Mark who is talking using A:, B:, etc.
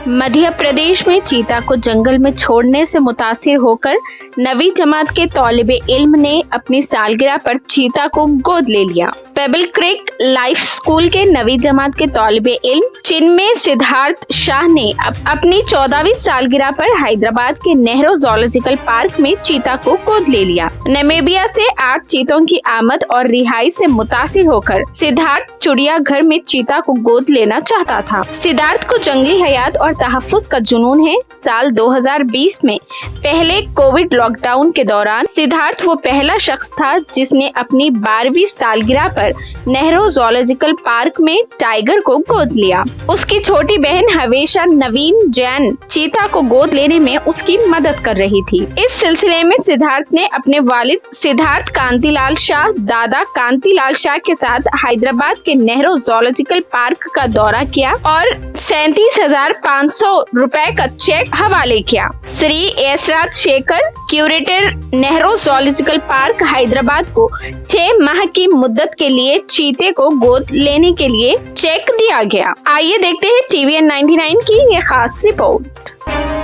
A: मध्य प्रदेश में चीता को जंगल में छोड़ने से मुतासिर होकर नवी जमात के तौलिबे इल्म ने अपनी सालगिरह पर चीता को गोद ले लिया। पेबल क्रिक लाइफ स्कूल के नवी जमात के तौलिबे इल्म चिन्मय सिद्धार्थ शाह ने अपनी 14वीं सालगिरह पर हैदराबाद के नेहरू जूलॉजिकल पार्क में चीता को गोद ले लिया। नामीबिया से 8 चीतों की आमद और रिहाई से मुतासिर होकर सिद्धार्थ चिड़ियाघर में चीता को गोद लेना चाहता था। सिद्धार्थ को जंगली हयात और तहफ्फुज़ का जुनून है। साल 2020 में पहले कोविड लॉकडाउन के दौरान सिद्धार्थ वो पहला शख्स था जिसने अपनी 12वीं सालगिरह पर नेहरू जूलॉजिकल पार्क में टाइगर को गोद लिया। उसकी छोटी बहन हवेशा नवीन जैन चीता को गोद लेने में उसकी मदद कर रही थी। इस सिलसिले में सिद्धार्थ ने अपने वालिद सिद्धार्थ कांतिलाल शाह, दादा कांतिलाल शाह के साथ हैदराबाद के नेहरू जूलॉजिकल पार्क का दौरा किया और 37,500 रुपए का चेक हवाले किया। Shri Esraj Shekhar, curator, Nehru zoological park Hyderabad को 6 माह की मुद्दत के लिए चीते को गोद लेने के लिए चेक दिया गया। आइए देखते हैं TVN 99 की ये खास रिपोर्ट।